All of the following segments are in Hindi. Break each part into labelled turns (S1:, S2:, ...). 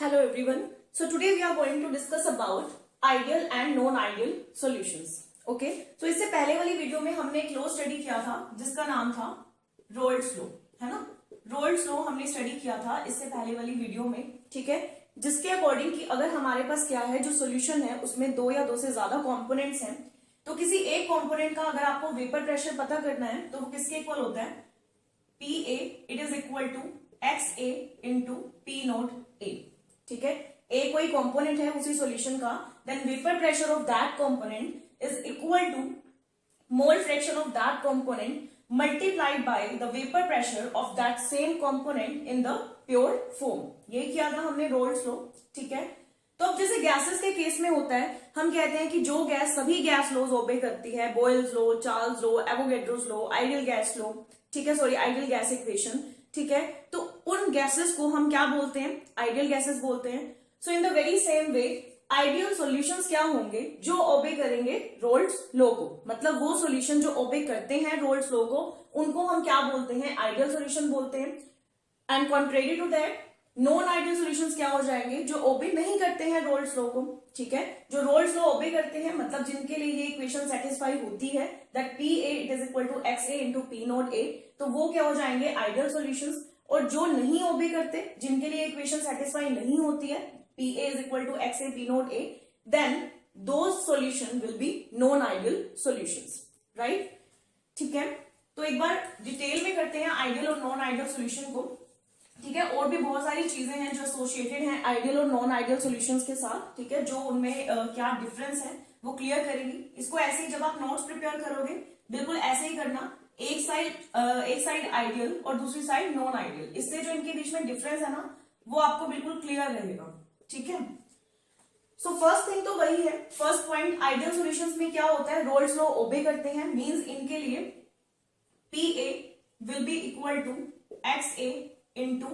S1: Hello everyone. So today we are going to discuss about ideal and non-ideal solutions. Okay? So इससे पहले वाली वीडियो में हमने एक लॉ स्टडी किया था जिसका नाम था रोल्ड्स लॉ, है ना? रोल्ड्स लॉ हमने स्टडी किया था इससे पहले वाली वीडियो में, ठीक है? जिसके अकॉर्डिंग कि अगर हमारे पास क्या है, जो सोल्यूशन है उसमें दो या दो से ज्यादा कॉम्पोनेंट्स हैं, तो किसी एक कॉम्पोनेंट का अगर आपको वेपर प्रेशर पता करना है तो वो किसके इक्वल होता है? PA it is equal to XA into P naught A, ठीक है? A कोई कंपोनेंट है उसी सॉल्यूशन का, then vapour pressure of that component is equal to mole fraction of that component multiplied by the vapour pressure of that same component in the pure form. ये किया था हमने रोल्ड्स लॉ, ठीक है? तो अब जैसे गैसेस के केस में होता है, हम कहते हैं कि जो गैस सभी गैस लॉज ओबे करती है, Boyle's law, Charles law, Avogadro's law, ideal gas law, ठीक है, सॉरी आइडियल गैस इक्वेशन, ठीक है? तो उन गैसेस को हम क्या बोलते हैं? आइडियल गैसेस बोलते हैं। So in the very same way ideal solutions क्या होंगे? जो ओबे करेंगे रोल्ड्स लॉ को, मतलब वो सॉल्यूशन जो ओबे करते हैं रोल्ड्स लॉ को, उनको हम क्या बोलते हैं? आइडियल सॉल्यूशन बोलते हैं। And contrary to that non ideal solutions क्या हो जाएंगे? जो ओबे नहीं करते हैं रोल्ड्स लॉ को, ठीक है? जो रोल्ड्स लॉ ओबे करते हैं, मतलब जिनके लिए ये इक्वेशन सेटिस्फाई होती है that PA it is equal to XA into P naught A, तो वो क्या हो जाएंगे? Ideal solutions. और जो नहीं ओबे करते, जिनके लिए इक्वेशन सेटिस्फाई नहीं होती है PA is equal to XA P naught A, then those solution will be non ideal solutions, right? ठीक है, तो एक बार डिटेल में करते हैं आइडियल और नॉन आइडियल सॉल्यूशन को, ठीक है? और भी बहुत सारी चीजें हैं जो एसोसिएटेड हैं आइडियल और नॉन आइडियल सॉल्यूशंस के साथ, ठीक है? जो उनमें क्या डिफरेंस है वो क्लियर करेंगी। इसको ऐसे ही जब आप नोट्स प्रिपेयर करोगे बिल्कुल ऐसे ही करना, एक साइड आइडियल और दूसरी साइड नॉन आइडियल, इससे जो इनके बीच में डिफरेंस है ना वो आपको बिल्कुल क्लियर रहेगा, ठीक है? सो फर्स्ट थिंग तो वही है, फर्स्ट पॉइंट, आइडियल सॉल्यूशंस में क्या होता है? रोल्ड्स लॉ ओबे करते हैं, मींस इनके लिए PA will be equal to XA into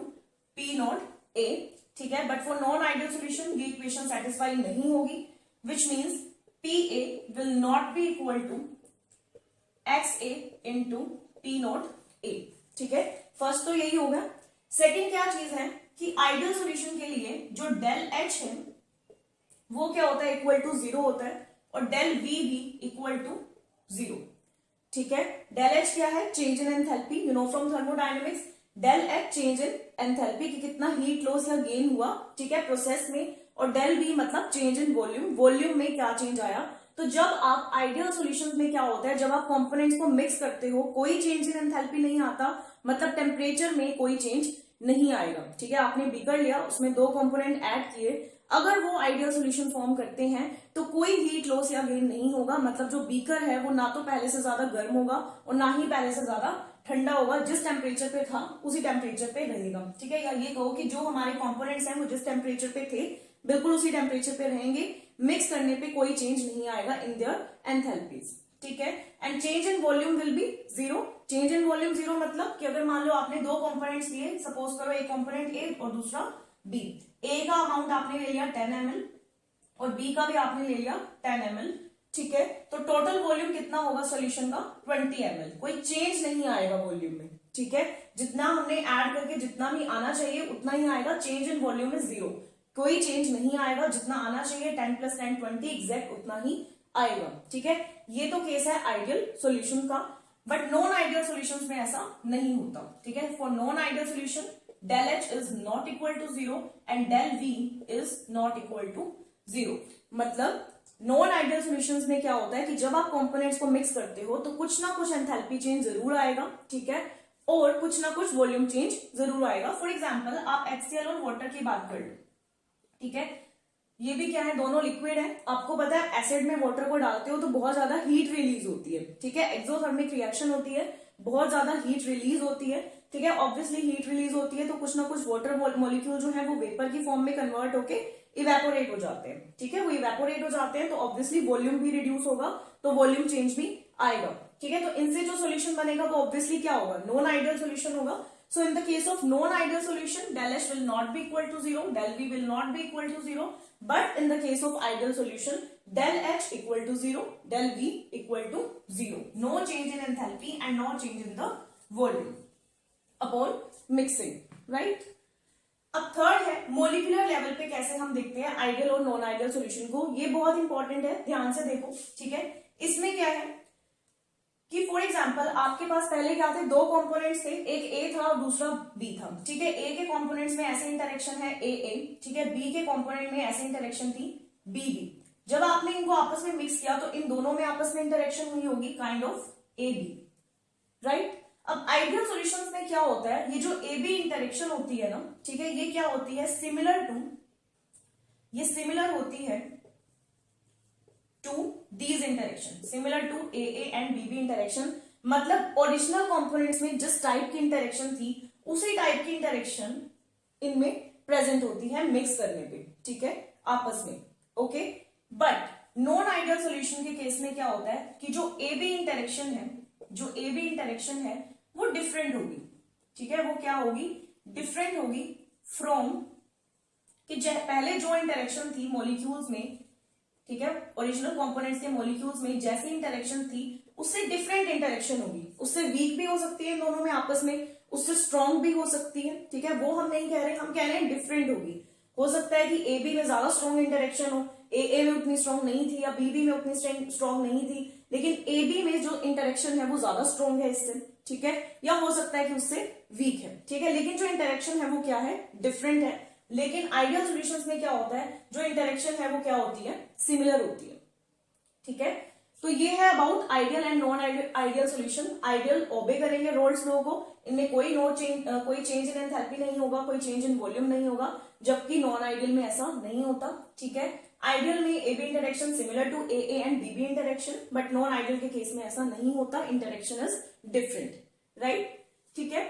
S1: P naught A, ठीक है? But for non ideal solution ये इक्वेशन सेटिस्फाई नहीं होगी, which means PA will not be equal to XA into P naught A, ठीक है? फर्स्ट तो यही होगा। सेकेंड क्या चीज है कि आइडियल सॉल्यूशन के लिए जो डेल H है वो क्या होता है? इक्वल टू 0 होता है, और डेल V भी इक्वल टू 0, ठीक है? डेल H क्या है? Change in enthalpy, you know from thermodynamics, del H change in enthalpy कि कितना हीट लॉस या गेन हुआ, ठीक है, प्रोसेस में, और डेल V मतलब चेंज इन वॉल्यूम, वॉल्यूम में क्या चेंज आया। तो जब आप आइडियल सॉल्यूशंस में क्या होता है, जब आप कंपोनेंट्स को मिक्स करते हो कोई चेंज इन एंथैल्पी नहीं आता, मतलब टेम्परेचर में कोई चेंज नहीं आएगा, ठीक है? आपने बीकर लिया, उसमें दो कंपोनेंट ऐड किए, अगर वो आइडियल सॉल्यूशन फॉर्म करते हैं तो कोई हीट लॉस या गेन नहीं होगा, मतलब जो बीकर है वो ना तो पहले से ज्यादा गर्म होगा और ना ही पहले से ज्यादा ठंडा होगा, जिस टेम्परेचर पे था उसी टेम्परेचर पे रहेगा, ठीक है? या ये कहो कि जो हमारे कंपोनेंट्स हैं वो जिस टेम्परेचर पे थे बिल्कुल उसी टेम्परेचर पे रहेंगे, मिक्स करने पे कोई चेंज नहीं आएगा इन देयर एंथैल्पीज, ठीक है? And change in volume will be 0। Change in volume 0 मतलब कि अगर मान लो आपने दो कंपोनेंट्स लिए, सपोज करो एक कंपोनेंट A और दूसरा B, A का अमाउंट आपने ले लिया 10 ml और B का भी आपने ले लिया 10 ml, ठीक है? तो टोटल वॉल्यूम कितना होगा सॉल्यूशन का? 20 ml। कोई चेंज नहीं आएगा वॉल्यूम में, ठीक है? जितना हमने ऐड करके जितना भी आना चाहिए उतना ही आएगा, चेंज इन वॉल्यूम में 0, कोई चेंज नहीं आएगा, जितना आना चाहिए 10 + 10 20 एग्जैक्ट उतना ही आएगा, ठीक है? ये तो केस है आइडियल सॉल्यूशन का, बट नॉन आइडियल सॉल्यूशंस में ऐसा नहीं होता, ठीक है? For non ideal solution del H is not equal to 0 and del V is not equal to 0। मतलब नॉन आइडियल सॉल्यूशंस में क्या होता है कि जब आप कंपोनेंट्स को मिक्स करते हो तो कुछ ना कुछ एंथैल्पी चेंज जरूर आएगा, ठीक है? और कुछ ना कुछ वॉल्यूम चेंज जरूर आएगा। फॉर एग्जांपल आप HCl और वाटर की बात कर लो, ठीक है? ये भी क्या है? दोनों लिक्विड है। आपको पता है एसिड में वाटर को डालते हो तो बहुत ज्यादा हीट रिलीज होती है, ठीक है? एक्सोथर्मिक रिएक्शन होती है, बहुत ज्यादा हीट रिलीज होती है, ठीक है? ऑब्वियसली हीट रिलीज होती है तो कुछ ना कुछ वाटर मॉलिक्यूल जो है वो वेपर की फॉर्म में कन्वर्ट होके इवेपोरेट हो जाते हैं, ठीक है? वो इवेपोरेट हो जाते हैं तो ऑब्वियसली वॉल्यूम भी रिड्यूस होगा, तो वॉल्यूम चेंज भी आएगा, ठीक है? तो इनसे जो सोल्यूशन बनेगा वो ऑब्वियसली क्या होगा? नॉन आइडियल सोल्यूशन होगा। So in the case of non-ideal solution, del H will not be equal to 0, del V will not be equal to 0, but in the case of ideal solution, del H equal to 0, del V equal to 0. No change in enthalpy and no change in the volume upon mixing, right? अब थर्ड है मोलिकुलर लेवल पे कैसे हम देखते हैं आइडियल और नॉन आइडियल सॉल्यूशन को। ये बहुत इंपॉर्टेंट है, ध्यान से देखो, ठीक है। इसमें क्या है कि फॉर एग्जांपल आपके पास पहले क्या थे, दो कंपोनेंट्स थे, एक ए था और दूसरा बी था, ठीक है। ए के कंपोनेंट्स में ऐसे इंटरेक्शन है ए ए, ठीक है। बी के कंपोनेंट में ऐसे इंटरेक्शन थी बी बी। जब आपने इनको आपस में मिक्स किया तो इन दोनों में आपस में इंटरेक्शन हुई होगी kind of A B, right. अब आइडियल सॉल्यूशंस में क्या होता है, ये जो ए बी इंटरेक्शन होती है ना, ठीक है, ये क्या होती है, सिमिलर टू, ये सिमिलर होती है to these interaction, similar to A A and B B interaction. मतलब ओरिजिनल कंपोनेंट्स में जिस टाइप की इंटरेक्शन थी उसी टाइप की इंटरेक्शन इनमें प्रेजेंट होती है मिक्स करने पे, ठीक है, आपस में, okay. But non ideal solution के केस में क्या होता है कि जो ए बी इंटरेक्शन है, जो ए बी इंटरेक्शन है वो डिफरेंट होगी, ठीक है। वो क्या होगी, डिफरेंट होगी फ्रॉम कि पहले जो इंटरेक्शन थी मॉलिक्यूल्स में, ठीक है, ओरिजिनल कंपोनेंट्स के मॉलिक्यूल्स में जैसी इंटरेक्शन थी उससे डिफरेंट इंटरेक्शन होगी। उससे वीक भी हो सकती है दोनों में आपस में, उससे स्ट्रॉन्ग भी हो सकती है, ठीक है। वो हम नहीं कह रहे, हम कह रहे हैं डिफरेंट होगी। हो सकता है कि ए बी में ज्यादा स्ट्रॉन्ग इंटरेक्शन हो, ए में उतनी स्ट्रॉन्ग नहीं थी, या बी बी में उतनी स्ट्रॉन्ग नहीं थी, लेकिन ए बी में जो इंटरेक्शन है वो ज्यादा स्ट्रॉन्ग है इससे, ठीक है। या हो सकता है कि उससे वीक है, ठीक है, लेकिन जो इंटरेक्शन है वो क्या है, डिफरेंट है। लेकिन आइडियल सॉल्यूशंस में क्या होता है, जो इंटरेक्शन है वो क्या होती है, सिमिलर होती है, ठीक है। तो ये है about ideal and non ideal solution. Ideal obey करेंगे रोल्स लॉ को, इनमें कोई कोई चेंज इन एंथैल्पी नहीं होगा, कोई चेंज इन वॉल्यूम नहीं होगा, जबकि नॉन आइडियल में ऐसा नहीं होता, ठीक है। आइडियल में A B interaction similar to A and B B interaction, but non ideal के केस में ऐसा नहीं होता, इंटरेक्शन इज डिफरेंट, राइट, ठीक है।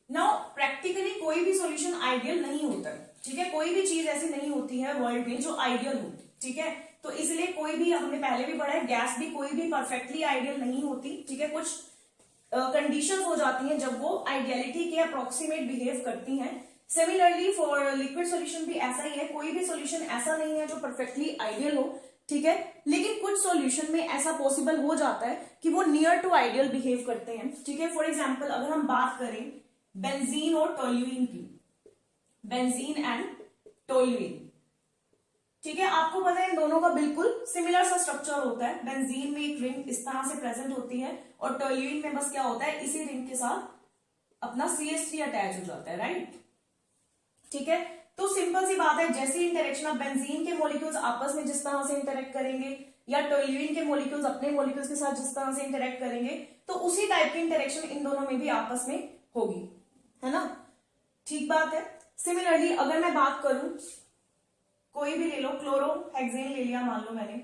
S1: नाउ प्रैक्टिकली कोई भी सॉल्यूशन आइडियल नहीं होता है, ठीक है। कोई भी चीज ऐसी नहीं होती है वर्ल्ड में जो आइडियल हो, ठीक है। तो इसलिए कोई भी, हमने पहले भी पढ़ा है, गैस भी कोई भी परफेक्टली आइडियल नहीं होती, ठीक है। कुछ कंडीशंस हो जाती हैं जब वो आइडियलिटी के अप्रोक्सीमेट बिहेव करती हैं। सिमिलरली फॉर लिक्विड सॉल्यूशन भी ऐसा ही है, कोई भी सॉल्यूशन ऐसा नहीं है जो परफेक्टली आइडियल हो, ठीक है। लेकिन कुछ सॉल्यूशन में ऐसा पॉसिबल हो जाता है कि वो नियर टू आइडियल बिहेव करते हैं, ठीक है। फॉर एग्जाम्पल अगर हम बात करें बेंजीन और टोल्यूइन की, बेंजीन एंड टोल्यूइन, ठीक है। आपको पता है इन दोनों का बिल्कुल सिमिलर सा स्ट्रक्चर होता है। बेंजीन में एक रिंग इस तरह से प्रेजेंट होती है और टोल्यूइन में बस क्या होता है, इसी रिंग के साथ अपना CH3 अटैच हो जाता है, राइट, ठीक है। तो सिंपल सी बात है, जैसी इंटरेक्शन अब बेंजीन के मॉलिक्यूल्स आपस में जिस तरह से इंटरेक्ट करेंगे या टोल्यूइन के मॉलिक्यूल्स अपने मॉलिक्यूल्स के साथ जिस तरह से इंटरेक्ट करेंगे, तो उसी टाइप की इंटरेक्शन इन दोनों में भी आपस में होगी, है ना, ठीक बात है। सिमिलरली अगर मैं बात करूं, कोई भी ले लो, क्लोरोहेक्सेन ले लिया, मान लो मैंने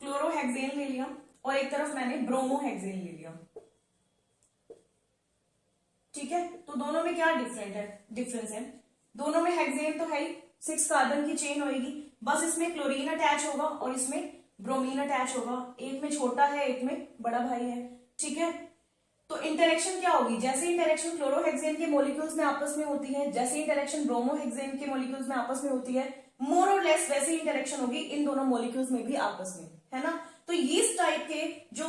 S1: क्लोरोहेक्सेन ले लिया और एक तरफ मैंने ब्रोमोहेक्सेन ले लिया, ठीक है। तो दोनों में क्या डिफरेंस है, दोनों में हेक्सेन तो है ही, 6 कार्बन की चेन होगी, बस इसमें क्लोरीन अटैच होगा और इसमें ब्रोमीन अटैच होगा, एक में छोटा है एक में बड़ा भाई है, ठीक है। तो इंटरेक्शन क्या होगी, जैसे इंटरेक्शन क्लोरोहेक्सेन के मॉलिक्यूल्स में आपस में होती है, जैसे इंटरेक्शन ब्रोमोहेक्सेन के मॉलिक्यूल्स में आपस में होती है, मोर और लेस वैसी इंटरेक्शन होगी इन दोनों मॉलिक्यूल्स में भी आपस में, है ना। तो इस टाइप के जो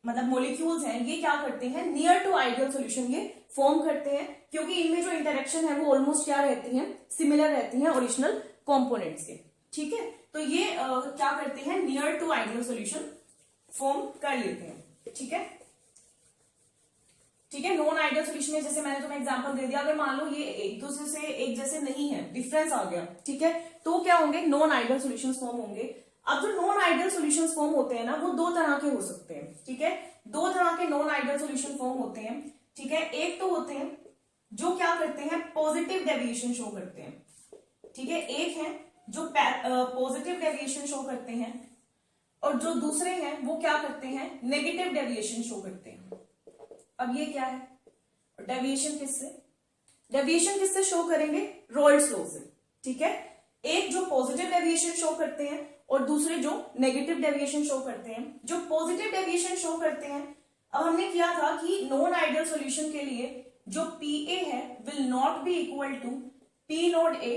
S1: मतलब मॉलिक्यूल्स हैं ये क्या करते हैं, नियर टू आइडियल सॉल्यूशन ये फॉर्म करते हैं, क्योंकि इनमें जो इंटरेक्शन है वो ऑलमोस्ट क्या रहती है, सिमिलर रहती है ओरिजिनल कंपोनेंट्स के, ठीक है। तो ये क्या करते हैं, near to ideal solution form कर लेते हैं, ठीक है, ठीक है। नॉन आइडियल सॉल्यूशन में जैसे मैंने तुम्हें एग्जांपल दे दिया, अगर मान लो ये एक दूसरे से एक जैसे नहीं है, डिफरेंस आ गया, ठीक है, तो क्या होंगे, नॉन आइडियल सॉल्यूशंस फॉर्म होंगे। अब जो नॉन आइडियल सॉल्यूशंस फॉर्म होते हैं ना, वो दो तरह के हो सकते हैं, ठीक है। दो तरह के नॉन आइडियल सॉल्यूशन फॉर्म होते हैं, ठीक है। एक तो होते हैं जो क्या करते हैं, पॉजिटिव डेविएशन शो करते हैं, ठीक है। एक है जो पॉजिटिव डेविएशन शो करते हैं और जो दूसरे हैं वो क्या करते हैं, नेगेटिव डेविएशन शो करते हैं। अब ये क्या है, डेविएशन किससे शो करेंगे, रोल्स लॉ से, ठीक है। एक जो पॉजिटिव डेविएशन शो करते हैं और दूसरे जो नेगेटिव डेविएशन शो करते हैं। जो पॉजिटिव डेविएशन शो करते हैं, अब हमने किया था कि नॉन आइडियल सॉल्यूशन के लिए जो PA है will not be equal to P naught A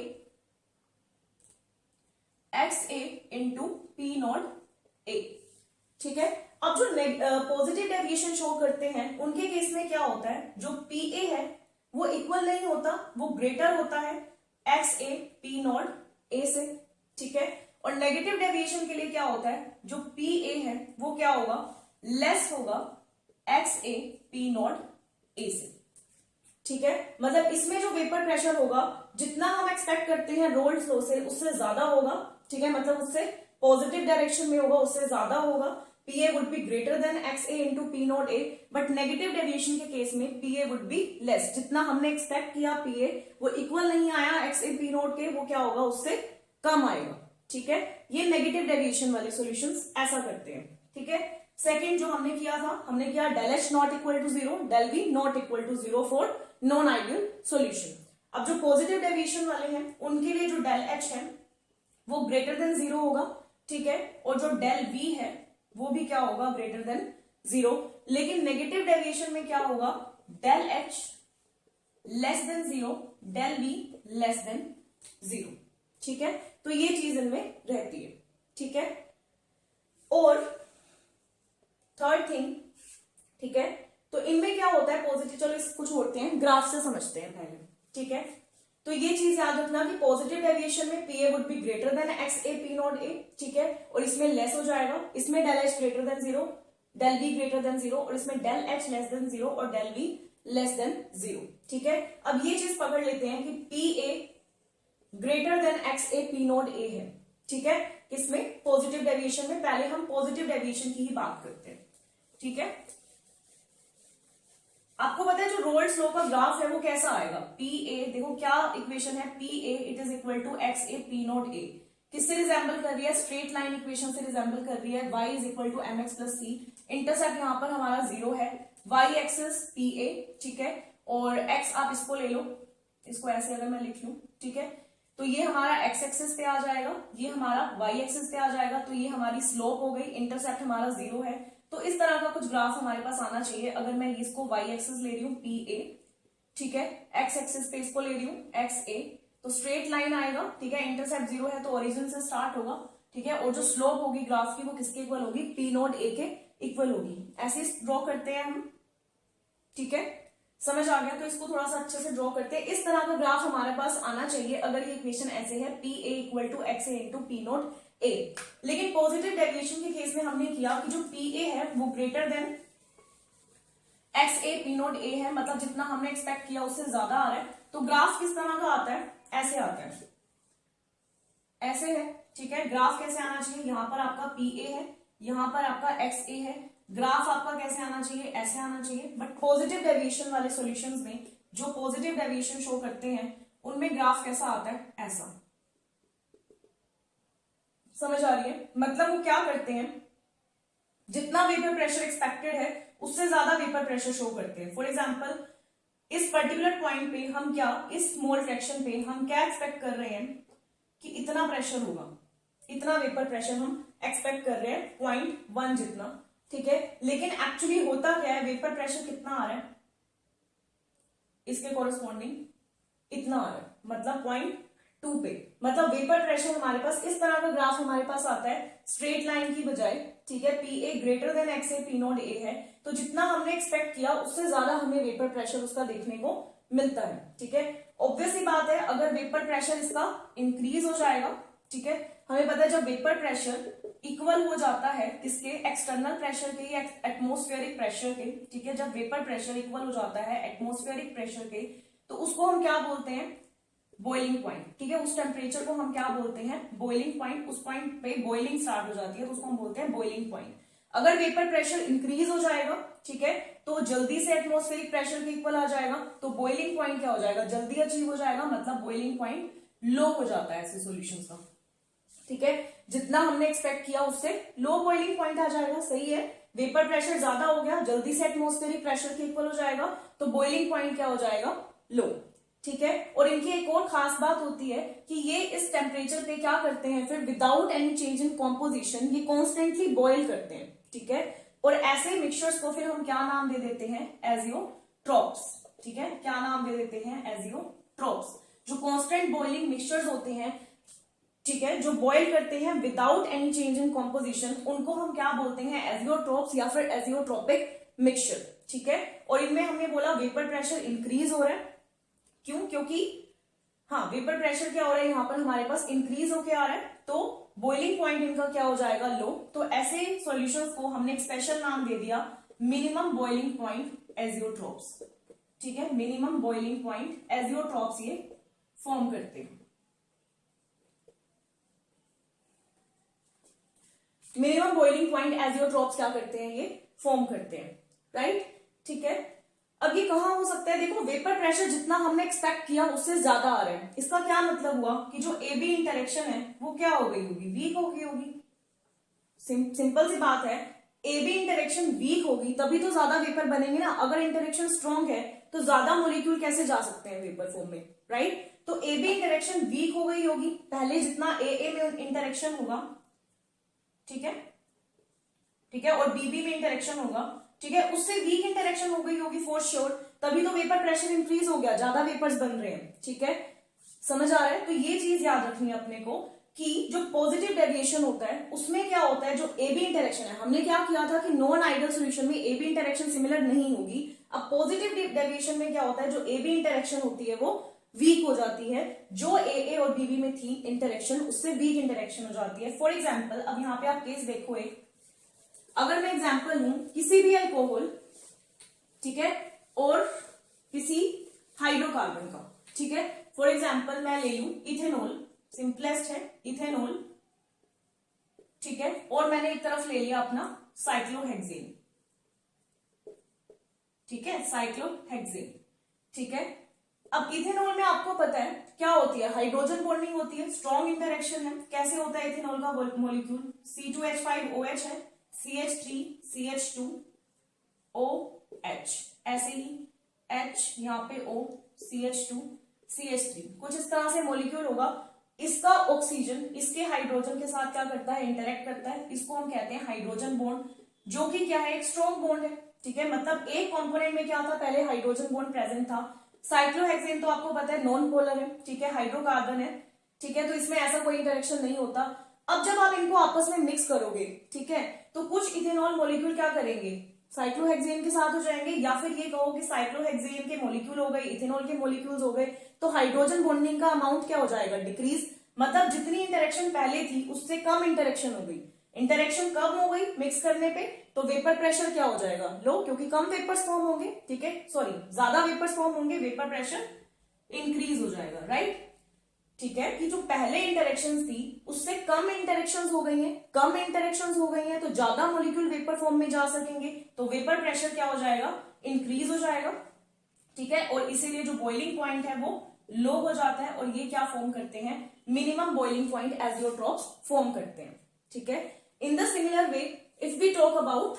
S1: XA into P naught A, ठीक है। अब जो पॉजिटिव डेविएशन शो करते हैं उनके केस में क्या होता है, जो PA है वो इक्वल नहीं होता, वो ग्रेटर होता है x A P not a से, ठीक है। और नेगेटिव डेविएशन के लिए क्या होता है, जो पी ए है वो क्या होगा, लेस होगा x A P not a से, ठीक है। मतलब इसमें जो वेपर प्रेशर होगा जितना हम एक्सपेक्ट करते हैं रोल्स लॉ से उससे ज्यादा होगा, ठीक है। मतलब उससे पॉजिटिव डायरेक्शन में होगा, उससे ज्यादा होगा। PA would be greater than X A into P not A, but negative deviation के केस में पीए वुड बी लेस। जितना हमने एक्सपेक्ट किया पीए वो इक्वल नहीं आया एक्स ए पी नॉट के, वो क्या होगा, उससे कम आएगा, ठीक है। ये नेगेटिव डेविएशन वाले सॉल्यूशंस ऐसा करते हैं, ठीक है। सेकंड जो हमने किया था, हमने किया del H naught equal to zero, del V naught equal to zero for non ideal solution. अब जो पॉजिटिव डेविएशन वाले हैं उनके लिए जो डेल एच है वो ग्रेटर देन जीरो होगा, ठीक है। और जो डेल वी है वो भी क्या होगा, ग्रेटर देन जीरो। लेकिन नेगेटिव डेविएशन में क्या होगा, del H less than zero, del V less than zero, ठीक है। तो ये चीज इनमें रहती है, ठीक है। और थर्ड थिंग, ठीक है, तो इनमें क्या होता है पॉजिटिव, चलो इसको छोड़ते हैं, ग्राफ से समझते हैं पहले, ठीक है। तो ये चीज याद रखना कि पॉजिटिव डेविएशन में PA would be greater than X A P not A, ठीक है। और इसमें लेस हो जाएगा, इसमें del H greater than zero, del V greater than zero, और इसमें del H less than zero और del V less than zero, ठीक है। अब ये चीज पकड़ लेते हैं कि P A greater than X A P not A है, ठीक है। इसमें पॉजिटिव डेविएशन में पहले हम पॉजिटिव डेविएशन की ही बात करते हैं, ठीक है। आपको पता है जो रोल्स लॉ का ग्राफ है वो कैसा आएगा, पी ए, देखो क्या इक्वेशन है, P A it is equal to X A P not A, किससे रिजेंबल कर रही है, स्ट्रेट लाइन इक्वेशन से रिजेंबल कर रही है। y is equal to M X plus C, intercept यहां पर हमारा जीरो है, y एक्सिस पी ए, ठीक है। और x आप इसको ले लो, इसको ऐसे अगर मैं लिख लूं, ठीक है, तो ये हमारा x एक्सिस पे आ जाएगा, ये हमारा y एक्सिस पे आ जाएगा, तो ये हमारी स्लोप हो गई, इंटरसेप्ट हमारा जीरो है। तो इस तरह का कुछ ग्राफ हमारे पास आना चाहिए। अगर मैं इसको y एक्सिस ले रही हूँ पी ए, ठीक है, x एक्सिस पे इसको ले रही हूँ एक्स ए, तो स्ट्रेट लाइन आएगा, ठीक है। इंटरसेप्ट जीरो है तो ओरिजिन से स्टार्ट होगा, ठीक है। और जो स्लोप होगी ग्राफ की वो किसके इक्वल होगी, पी नॉट ए के इक्वल होगी। ऐसे ड्रॉ करते हैं हम, ठीक है, समझ आ गया। तो इसको थोड़ा सा अच्छे से ड्रॉ करते हैं। इस तरह का ग्राफ हमारे पास आना चाहिए अगर ये इक्वेशन ऐसे है, P A equal to X A into P not A. लेकिन पॉजिटिव डेविएशन के केस में हमने किया कि जो पी ए है वो greater than X A P not A है, मतलब जितना हमने एक्सपेक्ट किया उससे ज्यादा आ रहा है। तो ग्राफ किस तरह का आता है, ऐसे आता है, ऐसे है, ठीक है। ग्राफ कैसे आना चाहिए, यहां पर आपका पी ए है, यहां पर आपका एक्स ए है, ग्राफ आपका कैसे आना चाहिए, ऐसे आना चाहिए। बट पॉजिटिव डेविएशन वाले सॉल्यूशंस में जो पॉजिटिव डेविएशन शो करते हैं उनमें ग्राफ कैसा आता है, ऐसा। समझ आ रही है, मतलब वो क्या करते हैं, जितना वेपर प्रेशर एक्सपेक्टेड है उससे ज्यादा वेपर प्रेशर शो करते हैं। फॉर एग्जाम्पल इस पर्टिकुलर पॉइंट पे हम क्या, इस स्मॉल फ्रैक्शन पे हम क्या एक्सपेक्ट कर रहे हैं कि इतना प्रेशर होगा, इतना वेपर प्रेशर हम एक्सपेक्ट कर रहे हैं 0.1 जितना, ठीक है। लेकिन एक्चुअली होता क्या है, वेपर प्रेशर कितना आ रहा है, इसके कॉरेस्पॉन्डिंग इतना आ रहा है, मतलब 0.2 पे। मतलब वेपर प्रेशर हमारे पास इस तरह का ग्राफ हमारे पास आता है स्ट्रेट लाइन की बजाय, ठीक है। P A greater than X A P not A है, तो जितना हमने एक्सपेक्ट किया उससे ज्यादा हमें वेपर प्रेशर उसका देखने को मिलता है, ठीक है। ऑब्वियस ही बात है, अगर वेपर प्रेशर इसका इंक्रीज हो जाएगा, ठीक है, हमें पता है जब वेपर प्रेशर इक्वल हो जाता है किसके, एक्सटर्नल प्रेशर के या एटमोस्फेरिक प्रेशर के, ठीक है। जब वेपर प्रेशर इक्वल हो जाता है एटमोस्फेरिक प्रेशर के, तो उसको हम क्या बोलते हैं, बॉइलिंग पॉइंट, ठीक है। उस टेम्परेचर को हम क्या बोलते हैं, बॉइलिंग पॉइंट। उस पॉइंट पे बॉइलिंग स्टार्ट हो जाती है तो उसको हम बोलते हैं बॉइलिंग पॉइंट। अगर वेपर प्रेशर इंक्रीज हो जाएगा, ठीक है, तो जल्दी से एटमोस्फेरिक प्रेशर के इक्वल आ जाएगा, तो बॉइलिंग पॉइंट क्या हो जाएगा, जल्दी अचीव हो जाएगा, मतलब बॉइलिंग पॉइंट लो हो जाता है ऐसे सॉल्यूशन का, ठीक है। जितना हमने एक्सपेक्ट किया उससे लो बॉइलिंग पॉइंट आ जाएगा, सही है। वेपर प्रेशर ज्यादा हो गया, जल्दी से एटमोस्फेरिक प्रेशर के इक्वल हो जाएगा, तो बॉइलिंग पॉइंट क्या हो जाएगा, लो, ठीक है। और इनकी एक और खास बात होती है कि ये इस टेम्परेचर पे क्या करते हैं, फिर without any change in composition ये कॉन्स्टेंटली बॉइल करते हैं, ठीक है। और ऐसे मिक्सचर्स को फिर हम क्या नाम दे देते हैं, एजियोट्रॉप्स, ठीक है। क्या नाम दे देते हैं, एजियोट्रॉप्स। जो कॉन्स्टेंट बॉइलिंग मिक्सचर्स होते हैं, ठीक है, जो बॉइल करते हैं without any change in composition, उनको हम क्या बोलते हैं, एजियोट्रॉप्स या फिर एजियोट्रॉपिक मिक्सचर, ठीक है। और इनमें हमने बोला वेपर प्रेशर इंक्रीज हो रहा है, क्यों? क्योंकि हाँ, वेपर प्रेशर क्या हो रहा है यहाँ पर हमारे पास इंक्रीज होके आ रहा है, तो बॉइलिंग पॉइंट इनका क्या हो जाएगा? लो। तो ऐसे सॉल्यूशंस को हमने एक स्पेशल नाम दे दिया मिनिमम बॉइलिंग पॉइंट एजियोट्रॉप्स। ठीक है, मिनिमम बॉइलिंग पॉइंट एजियोट्रॉप्स ये फॉर्म करते हैं। मिनिमम बॉइलिंग पॉइंट एजियोट्रॉप्स क्या करते हैं? ये फॉर्म करते हैं, राइट? ठीक है, अब ये कहां हो सकता है? देखो, वेपर प्रेशर जितना हमने एक्सपेक्ट किया उससे ज्यादा आ रहा है। इसका क्या मतलब हुआ कि जो ए बी इंटरेक्शन है वो क्या हो गई होगी? वीक हो गई होगी। सिंपल सी बात है, ए बी इंटरेक्शन वीक होगी तभी तो ज्यादा वेपर बनेंगे ना। अगर इंटरेक्शन स्ट्रॉन्ग है तो ज्यादा मोलिक्यूल कैसे जा सकते हैं वेपर फॉर्म में, राइट? तो ए बी इंटरेक्शन वीक हो गई होगी, पहले जितना ए में इंटरेक्शन होगा, ठीक है, ठीक है, और बीबी में इंटरेक्शन होगा, ठीक है, उससे वीक इंटरेक्शन हो गई होगी फॉर श्योर, तभी तो वेपर प्रेशर इंक्रीज हो गया, ज्यादा वेपर्स बन रहे हैं। ठीक है, समझ आ रहा है? तो ये चीज याद रखनी है अपने को कि जो पॉजिटिव डेविएशन होता है उसमें क्या होता है, जो ए बी इंटरेक्शन है, हमने क्या किया था कि नॉन आइडियल सॉल्यूशन में ए बी इंटरेक्शन सिमिलर नहीं होगी। अब पॉजिटिव डेविएशन में क्या होता है, जो ए बी इंटरेक्शन होती है वो वीक हो जाती है, जो ए और बीबी में थी इंटरेक्शन उससे वीक इंटरेक्शन हो जाती है। फॉर एग्जाम्पल, अब यहाँ पे आप केस देखो एक, अगर मैं एग्जाम्पल हूं किसी भी अल्कोहल, ठीक है, और किसी हाइड्रोकार्बन का, ठीक है, फॉर एग्जाम्पल मैं ले लूं इथेनॉल, सिंपलेस्ट है इथेनॉल, ठीक है, और मैंने एक तरफ ले लिया अपना साइक्लोहेक्सेन, ठीक है, साइक्लोहेक्सेन, ठीक है। अब इथेनॉल में आपको पता है क्या होती है, हाइड्रोजन बॉन्डिंग होती है, स्ट्रॉन्ग इंटरेक्शन है। कैसे होता है इथेनॉल का मॉलिक्यूल? C2H5OH है, CH3CH2OH, ऐसे ही H यहाँ पे O, CH2CH3, कुछ इस तरह से मॉलिक्यूल होगा। इसका ऑक्सीजन इसके हाइड्रोजन के साथ क्या करता है? इंटरेक्ट करता है। इसको हम कहते हैं हाइड्रोजन बॉन्ड, जो कि क्या है? एक स्ट्रॉन्ग बॉन्ड है। ठीक है, मतलब एक कंपोनेंट में क्या था? पहले हाइड्रोजन बॉन्ड प्रेजेंट था। साइक्लोहेक्सेन तो आपको पता है नॉन पोलर है, ठीक है, हाइड्रोकार्बन है, ठीक है, तो इसमें ऐसा कोई इंटरेक्शन नहीं होता। अब जब आप इनको आपस में मिक्स करोगे, ठीक है, तो कुछ इथेनॉल मॉलिक्यूल क्या करेंगे? साइक्लोहेक्सेन के साथ हो जाएंगे, या फिर ये कहो कि साइक्लोहेक्सेन के मॉलिक्यूल हो गए, इथेनॉल के मॉलिक्यूल्स हो गए, तो हाइड्रोजन बॉन्डिंग का अमाउंट क्या हो जाएगा? डिक्रीज। मतलब जितनी इंटरेक्शन पहले थी उससे कम इंटरेक्शन हो गई। इंटरेक्शन कम हो गई मिक्स करने पे, तो वेपर प्रेशर क्या हो जाएगा? लो, क्योंकि कम वेपर्स फॉर्म होंगे, ठीक है, सॉरी ज्यादा वेपर्स फॉर्म होंगे, वेपर प्रेशर इंक्रीज हो जाएगा, राइट? ठीक है, कि जो पहले इंटरेक्शंस थी उससे कम इंटरेक्शंस हो गई हैं, कम इंटरेक्शंस हो गई हैं तो ज्यादा मॉलिक्यूल वेपर फॉर्म में जा सकेंगे, तो वेपर प्रेशर क्या हो जाएगा? इंक्रीज हो जाएगा, ठीक है, और इसीलिए जो बॉइलिंग पॉइंट है वो लो हो जाता है, और ये क्या फॉर्म करते हैं? Minimum boiling point azeotropes form करते हैं। ठीक है, in the similar way if we talk about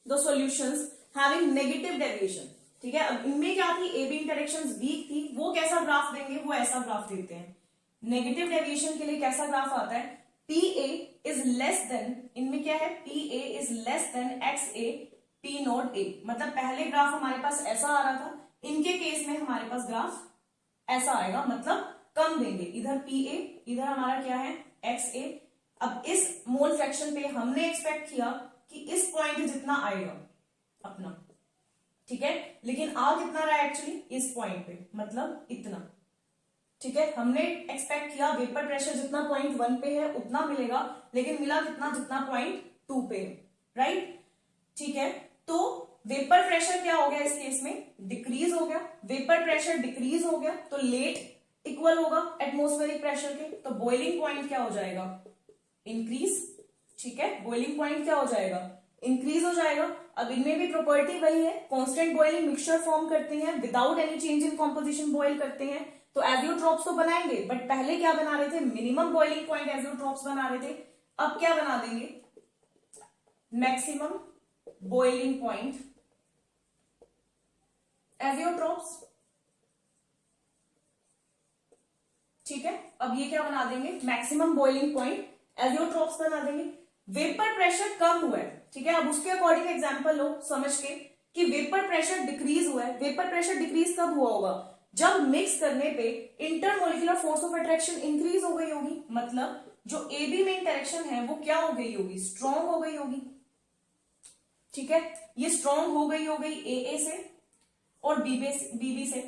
S1: the solutions having negative deviation, ठीक है, अब इनमें क्या थी? ए बी इंटरेक्शंस वीक थी, वो कैसा ग्राफ देंगे? वो ऐसा ग्राफ देते हैं। नेगेटिव डेविएशन के लिए कैसा ग्राफ आता है? P A is less than, इनमें क्या है? P A is less than X A P not a, मतलब पहले ग्राफ हमारे पास ऐसा आ रहा था, इनके केस में हमारे पास ग्राफ ऐसा आएगा, मतलब कम देंगे, इधर पी ए, इधर हमारा क्या है? एक्स ए। अब इस मोल फ्रैक्शन पे हमने एक्सपेक्ट किया कि इस पॉइंट जितना आएगा अपना, ठीक है, लेकिन आ कितना रहा है एक्चुअली? इस पॉइंट पे, मतलब इतना, ठीक है, हमने एक्सपेक्ट किया वेपर प्रेशर जितना पॉइंट 1 पे है उतना मिलेगा, लेकिन मिला कितना? जितना पॉइंट 2 पे है, राइट? ठीक है, तो वेपर प्रेशर क्या हो गया इस केस में? डिक्रीज हो गया। वेपर प्रेशर डिक्रीज हो गया तो लेट इक्वल होगा एटमॉस्फेरिक प्रेशर के, तो बॉइलिंग पॉइंट क्या हो जाएगा? इंक्रीज। ठीक है, बॉइलिंग पॉइंट क्या हो जाएगा? इंक्रीज हो जाएगा। अब इनमें भी प्रॉपर्टी वही है, कांस्टेंट बॉइलिंग मिक्सचर फॉर्म करते हैं, without any change in composition boil करते हैं, तो एजियोट्रॉप्स तो बनाएंगे, बट पहले क्या बना रहे थे? मिनिमम बॉइलिंग पॉइंट एजियोट्रॉप्स बना रहे थे। अब क्या बना देंगे? Maximum boiling point azeotropes. ठीक है, अब ये क्या बना देंगे? मैक्सिमम बॉइलिंग पॉइंट एजियोट्रॉप्स बना देंगे। वेपर प्रेशर कम हुआ है, ठीक है, अब उसके अकॉर्डिंग एग्जांपल लो समझ के कि वेपर प्रेशर डिक्रीज हुआ है। वेपर प्रेशर डिक्रीज कब हुआ होगा? जब मिक्स करने पे intermolecular force of attraction increase हो गई होगी, मतलब जो ए बी में इंटरेक्शन है वो क्या हो गई होगी? स्ट्रॉन्ग हो गई होगी। ठीक है, ये स्ट्रॉन्ग हो गई ए से और बीबी से,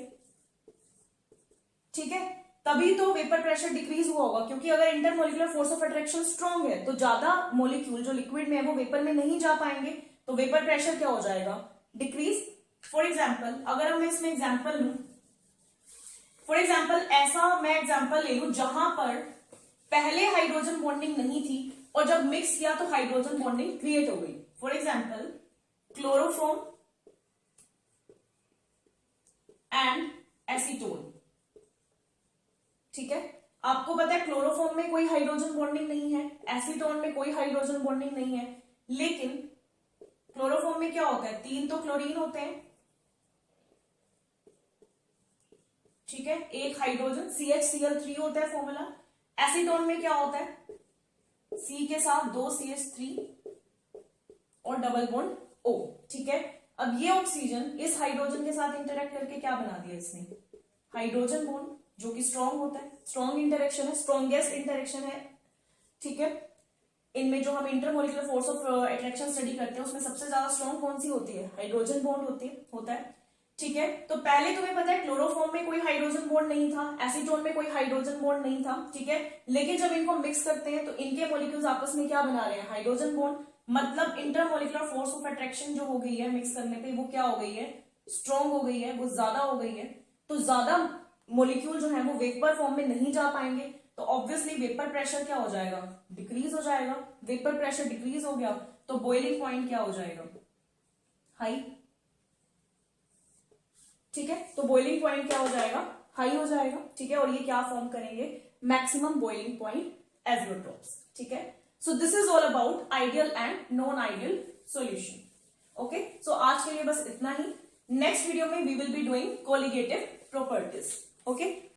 S1: ठीक है, तभी तो वेपर प्रेशर डिक्रीज हुआ होगा, क्योंकि अगर intermolecular force of attraction strong है तो ज्यादा मोलिक्यूल जो लिक्विड में है वो वेपर में नहीं जा पाएंगे, तो वेपर प्रेशर क्या हो जाएगा, डिक्रीज। फॉर एग्जाम्पल अगर मैं इसमें एग्जाम्पल लू, फॉर एग्जाम्पल ऐसा मैं एग्जाम्पल ले लू जहां पर पहले हाइड्रोजन बॉन्डिंग नहीं थी और जब मिक्स किया तो हाइड्रोजन बॉन्डिंग क्रिएट हो गई। For example chloroform and acetone. ठीक है, आपको पता है क्लोरोफॉर्म में कोई हाइड्रोजन बॉन्डिंग नहीं है, एसीटोन में कोई हाइड्रोजन बॉन्डिंग नहीं है, लेकिन क्लोरोफॉर्म में क्या होता है, 3 तो क्लोरीन होते हैं, ठीक है, एक हाइड्रोजन CHCl3 होता है फॉर्मूला। एसीटोन में क्या होता है, C के साथ 2 CH3 और डबल बॉन्ड O। ठीक है, अब ये ऑक्सीजन इस हाइड्रोजन के साथ इंटरेक्ट करके क्या बना दिया इसने, हाइड्रोजन बॉन्ड, जो कि स्ट्रॉन्ग होता है, स्ट्रॉन्ग इंटरेक्शन है, स्ट्रॉन्गेस्ट इंटरेक्शन है। ठीक है, इनमें जो हम intermolecular force of attraction study करते हैं उसमें सबसे ज्यादा स्ट्रॉन्ग कौन सी होती है, हाइड्रोजन बॉन्ड होता है। ठीक है, तो पहले तुम्हें पता है क्लोरोफॉर्म में कोई हाइड्रोजन बॉन्ड नहीं था, एसीटोन में कोई हाइड्रोजन बॉन्ड नहीं था। ठीक है, लेकिन जब इनको मिक्स करते हैं तो इनके मॉलिक्यूल्स आपस में क्या बना रहे हैं, हाइड्रोजन बॉन्ड, मतलब इंटरमोलिकुलर फोर्स ऑफ अट्रैक्शन जो हो गई है मिक्स करने पे वो क्या हो गई है, स्ट्रॉन्ग हो गई है, वो ज्यादा हो गई है। तो ज्यादा मॉलिक्यूल जो है वो वेपर फॉर्म में नहीं जा पाएंगे, तो ऑब्वियसली वेपर प्रेशर क्या हो जाएगा, डिक्रीज हो जाएगा। वेपर प्रेशर डिक्रीज हो गया तो बॉइलिंग पॉइंट क्या हो जाएगा, हाई। ठीक है, तो बॉइलिंग पॉइंट क्या हो जाएगा, हाई हो जाएगा। ठीक है, और ये क्या फॉर्म करेंगे, मैक्सिमम बॉइलिंग पॉइंट एजियोट्रोप्स। ठीक है, so this is all about ideal and non ideal solution. Okay, so आज के लिए बस इतना ही। नेक्स्ट वीडियो में we will be doing colligative properties. Okay.